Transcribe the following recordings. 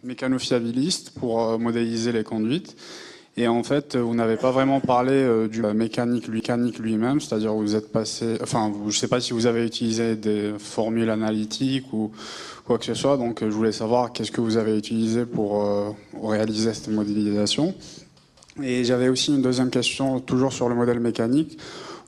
mécano-fiabiliste pour modéliser les conduites. Et en fait, vous n'avez pas vraiment parlé du mécanique lui-même, c'est-à-dire vous êtes passé, enfin, je ne sais pas si vous avez utilisé des formules analytiques ou quoi que ce soit, donc je voulais savoir qu'est-ce que vous avez utilisé pour réaliser cette modélisation. Et j'avais aussi une deuxième question, toujours sur le modèle mécanique.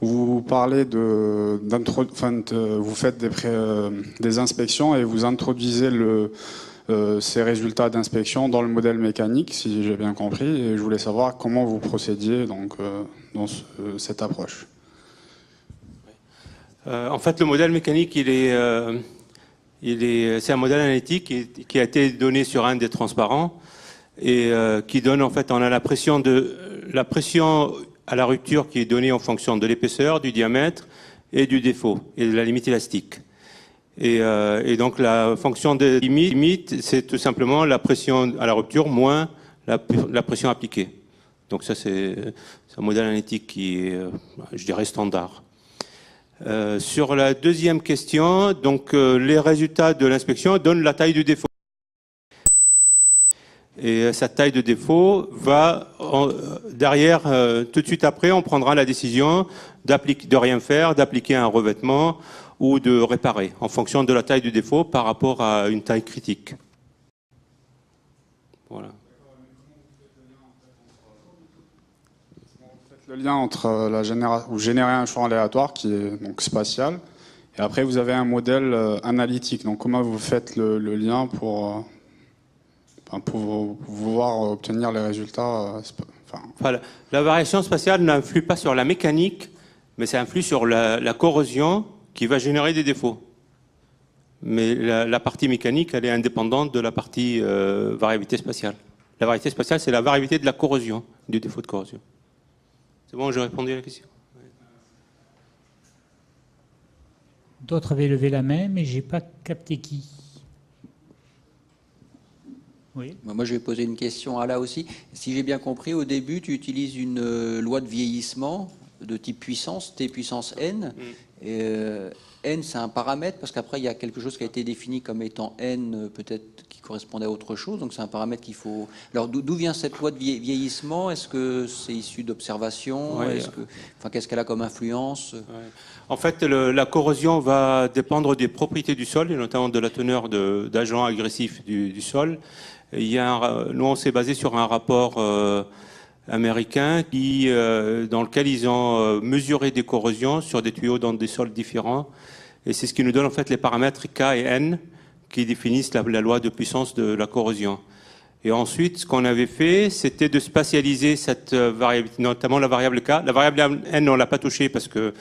Vous parlez vous faites des inspections et vous introduisez ces résultats d'inspection dans le modèle mécanique, si j'ai bien compris, et je voulais savoir comment vous procédiez donc, dans cette approche. En fait, le modèle mécanique, c'est un modèle analytique qui a été donné sur un des transparents et qui donne, en fait, on a la pression à la rupture qui est donnée en fonction de l'épaisseur, du diamètre et du défaut et de la limite élastique. Et donc la fonction de limite, c'est tout simplement la pression à la rupture moins la pression appliquée. Donc ça, c'est un modèle analytique qui est, je dirais, standard. Sur la deuxième question, donc les résultats de l'inspection donnent la taille du défaut. Et cette taille de défaut va derrière, tout de suite après, on prendra la décision de rien faire, d'appliquer un revêtement ou de réparer, en fonction de la taille du défaut par rapport à une taille critique. Voilà. Vous faites le lien entre vous générez un champ aléatoire qui est donc spatial, et après vous avez un modèle analytique. Donc comment vous faites le lien pour pouvoir obtenir les résultats Voilà. La variation spatiale n'influe pas sur la mécanique, mais ça influe sur la corrosion qui va générer des défauts. Mais la partie mécanique, elle est indépendante de la partie variabilité spatiale. La variabilité spatiale, c'est la variabilité de la corrosion, du défaut de corrosion. C'est bon, j'ai répondu à la question. D'autres avaient levé la main, mais je n'ai pas capté qui. Oui. Moi, je vais poser une question à là aussi. Si j'ai bien compris, au début, tu utilises une loi de vieillissement de type puissance, T puissance N. N, c'est un paramètre, parce qu'après, il y a quelque chose qui a été défini comme étant N, peut-être qui correspondait à autre chose. Donc, c'est un paramètre qu'il faut... Alors, d'où vient cette loi de vieillissement? Est-ce que c'est issu d'observation? Qu'est-ce qu'elle a comme influence? En fait, la corrosion va dépendre des propriétés du sol, et notamment de la teneur d'agents agressifs du sol. Nous, on s'est basé sur un rapport américain dans lequel ils ont mesuré des corrosions sur des tuyaux dans des sols différents. Et c'est ce qui nous donne en fait les paramètres K et N qui définissent la loi de puissance de la corrosion. Et ensuite, ce qu'on avait fait, c'était de spatialiser cette variabilité, notamment la variable K. La variable N, on ne l'a pas touchée parce que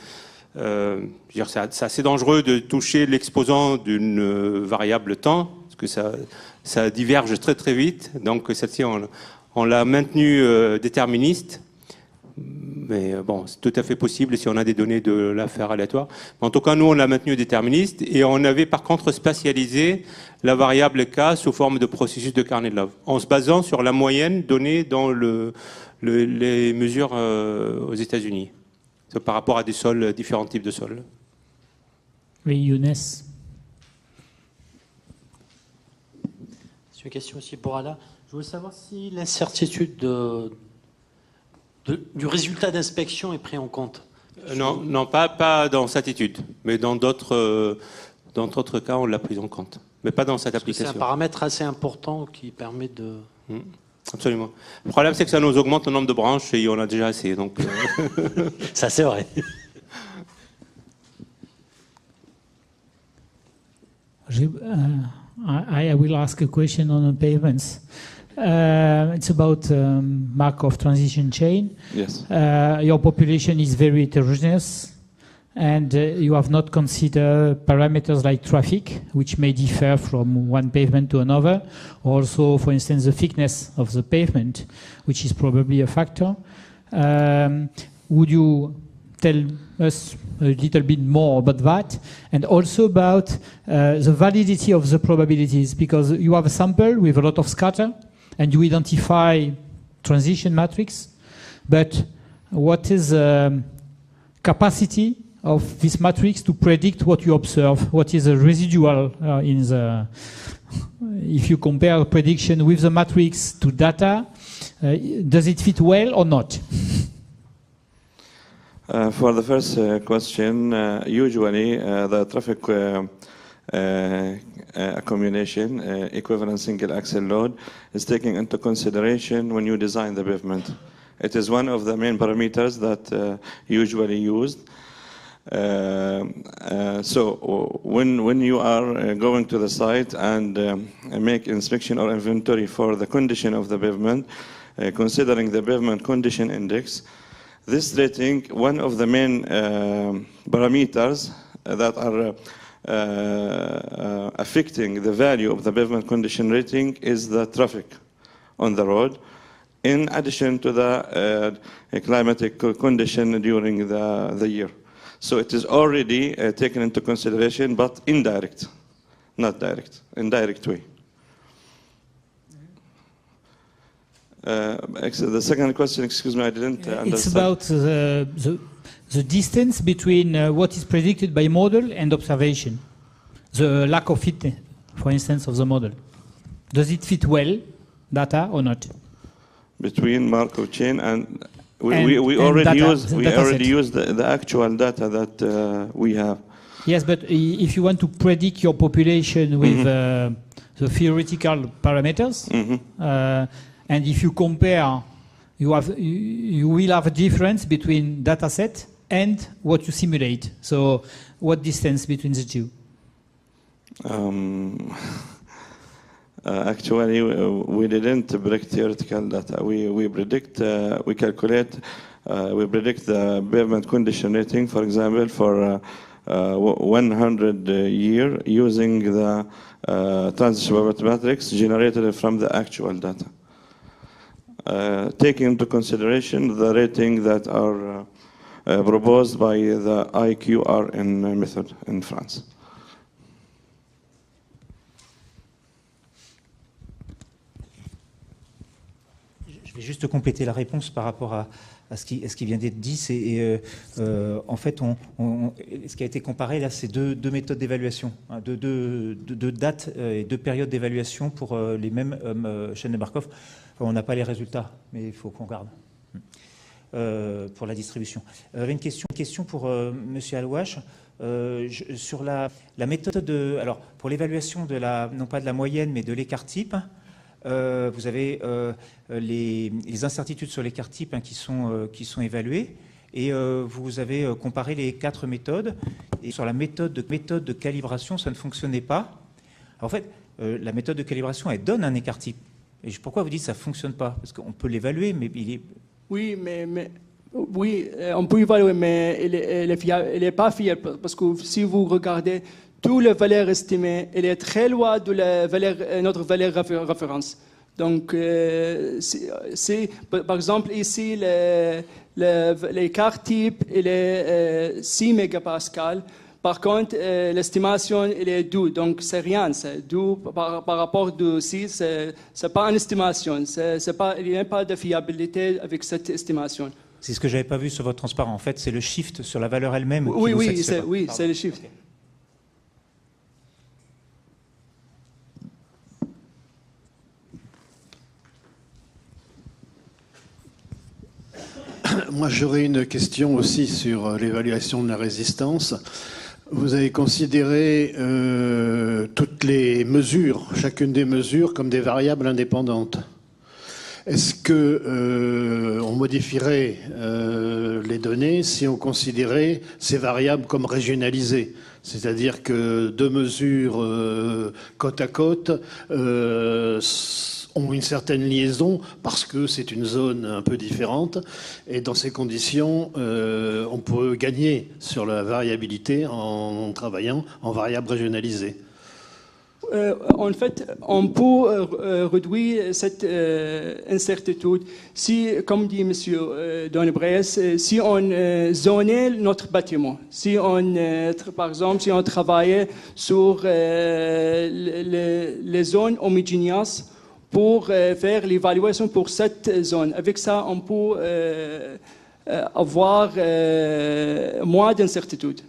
c'est assez dangereux de toucher l'exposant d'une variable temps, parce que ça diverge très très vite. Donc celle-ci, on l'a maintenue déterministe. Mais bon, c'est tout à fait possible si on a des données de la faire aléatoire. En tout cas, nous, on l'a maintenue déterministe et on avait par contre spatialisé la variable K sous forme de processus de Karnaugh-Love, en se basant sur la moyenne donnée dans les mesures aux États-Unis, par rapport à des sols, différents types de sols. Oui, Younes. C'est une question aussi pour Alain. Je voulais savoir si l'incertitude du résultat d'inspection est pris en compte. Non, pas dans cette étude, mais dans d'autres cas, on l'a pris en compte, mais pas dans cette application. C'est un paramètre assez important qui permet de... Absolument. Le problème, c'est que ça nous augmente le nombre de branches et on a déjà assez. Donc, Ça, c'est vrai. I will ask a question on the pavements. It's about Markov transition chain. Yes. Your population is very heterogeneous, and you have not considered parameters like traffic, which may differ from one pavement to another. Also, for instance, the thickness of the pavement, which is probably a factor. Would you tell us a little bit more about that, and also about the validity of the probabilities, because you have a sample with a lot of scatter, and you identify transition matrix, but what is the capacity of this matrix to predict what you observe? What is the residual in the if you compare prediction with the matrix to data, does it fit well or not? For the first question, usually the traffic accumulation, equivalent single axle load, is taken into consideration when you design the pavement. It is one of the main parameters that usually used. So when you are going to the site and make inspection or inventory for the condition of the pavement, considering the pavement condition index, this rating, one of the main parameters that are affecting the value of the pavement condition rating is the traffic on the road, in addition to the climatic condition during the year. So it is already taken into consideration, but indirect, not direct, indirect way. The second question, excuse me, I didn't understand. It's about the distance between what is predicted by model and observation. The lack of fit, for instance, of the model. Does it fit well, data, or not? Between Markov chain and we already use the actual data that we have. Yes, but if you want to predict your population with the theoretical parameters, and if you compare, you will have a difference between data set and what you simulate. So what distance between the two? Actually, we didn't predict theoretical data. We predict, we calculate, we predict the pavement condition rating, for example, for 100 year using the transition probability matrix generated from the actual data. Taking into consideration the rating that are proposed by the IQRN method in France. Je vais juste compléter la réponse par rapport à ce qui vient d'être dit. En fait, ce qui a été comparé là, c'est deux méthodes d'évaluation, hein, deux dates et deux périodes d'évaluation pour les mêmes chaînes de Markov. Enfin, on n'a pas les résultats, mais il faut qu'on garde pour la distribution. J'avais une question pour Monsieur Alouache. Sur la méthode alors pour l'évaluation de non pas de la moyenne, mais de l'écart type. Vous avez les incertitudes sur l'écart type qui sont évaluées et vous avez comparé les 4 méthodes et sur la méthode de calibration ça ne fonctionnait pas. Alors, en fait la méthode de calibration elle donne un écart type et pourquoi vous dites que ça ne fonctionne pas? Parce qu'on peut l'évaluer mais il est... Oui, oui, on peut évaluer mais il n'est pas fiable parce que si vous regardez toutes les valeurs estimées, elle est très loin de notre valeur référence. Donc, par exemple, ici, l'écart type, il est 6 mégapascales. Par contre, l'estimation, elle est 2. Donc, c'est rien. C'est 2 par rapport à 6. Ce n'est pas une estimation. Il n'y a pas de fiabilité avec cette estimation. C'est ce que je n'avais pas vu sur votre transparent. En fait, c'est le shift sur la valeur elle-même. Oui, c'est le shift. Okay. Moi, j'aurais une question aussi sur l'évaluation de la résistance. Vous avez considéré toutes les mesures, chacune des mesures, comme des variables indépendantes. Est-ce qu'on modifierait les données si on considérait ces variables comme régionalisées? C'est-à-dire que 2 mesures côte à côte ont une certaine liaison parce que c'est une zone un peu différente et dans ces conditions on peut gagner sur la variabilité en travaillant en variable régionalisée. En fait, on peut réduire cette incertitude si, comme dit M. Donnebrès, si on zonait notre bâtiment, si on, par exemple, si on travaillait sur les zones homogénéeuses pour faire l'évaluation pour cette zone. Avec ça, on peut avoir moins d'incertitude.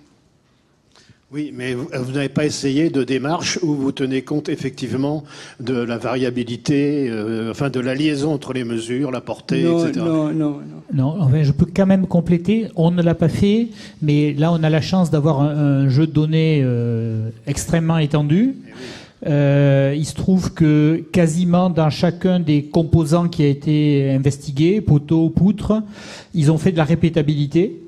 Oui, mais vous n'avez pas essayé de démarche où vous tenez compte effectivement de la variabilité, enfin de la liaison entre les mesures, la portée, Non, etc. Non, enfin, je peux quand même compléter. On ne l'a pas fait, mais là, on a la chance d'avoir un jeu de données extrêmement étendu. Il se trouve que quasiment dans chacun des composants qui a été investigué, poteau, poutre, ils ont fait de la répétabilité.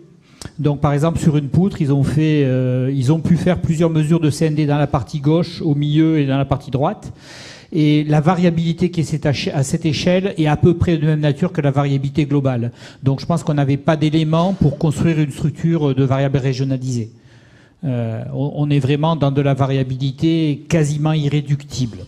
Donc, par exemple, sur une poutre, ils ont pu faire plusieurs mesures de CND dans la partie gauche, au milieu et dans la partie droite. Et la variabilité qui est à cette échelle est à peu près de même nature que la variabilité globale. Donc, je pense qu'on n'avait pas d'éléments pour construire une structure de variables régionalisées. On est vraiment dans de la variabilité quasiment irréductible.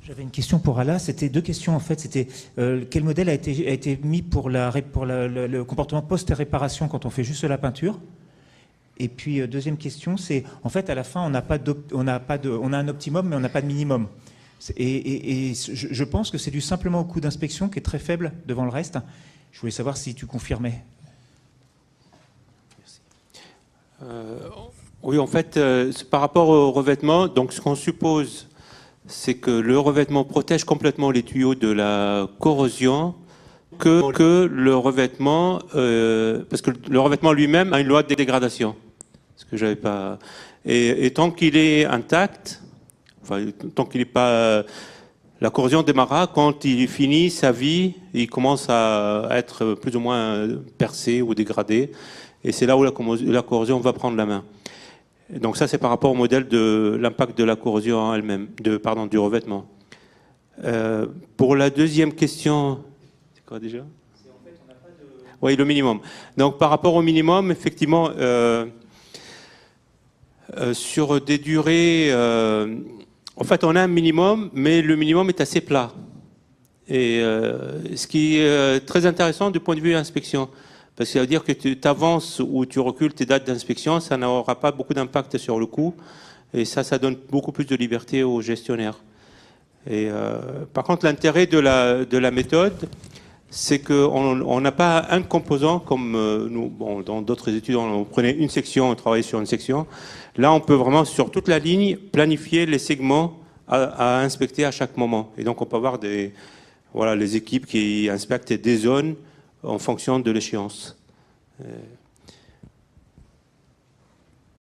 J'avais une question pour Ala. C'était deux questions en fait. C'était quel modèle a été mis pour le comportement post-réparation quand on fait juste la peinture. Et puis deuxième question, c'est en fait à la fin on a un optimum mais on n'a pas de minimum. Et je pense que c'est dû simplement au coût d'inspection qui est très faible devant le reste. Je voulais savoir si tu confirmais. Oui, en fait, par rapport au revêtement, donc ce qu'on suppose, c'est que le revêtement protège complètement les tuyaux de la corrosion, que le revêtement, parce que le revêtement lui-même a une loi de dégradation. Ce que j'avais pas. Et tant qu'il est intact, enfin, tant qu'il n'est pas, la corrosion démarrera quand il finit sa vie, il commence à être plus ou moins percé ou dégradé, et c'est là où la corrosion va prendre la main. Donc ça, c'est par rapport au modèle de l'impact de la corrosion en elle-même, du revêtement. Pour la deuxième question, c'est quoi déjà ? Oui, le minimum. Donc par rapport au minimum, effectivement, sur des durées, en fait, on a un minimum, mais le minimum est assez plat. Et ce qui est très intéressant du point de vue inspection. Parce que ça veut dire que tu avances ou tu recules tes dates d'inspection, ça n'aura pas beaucoup d'impact sur le coût. Et ça donne beaucoup plus de liberté aux gestionnaires. Et par contre, l'intérêt de la méthode, c'est qu'on n'a pas un composant comme nous. Bon, dans d'autres études, on prenait une section, on travaillait sur une section. Là, on peut vraiment, sur toute la ligne, planifier les segments à inspecter à chaque moment. Et donc, on peut avoir les équipes qui inspectent des zones en fonction de l'échéance.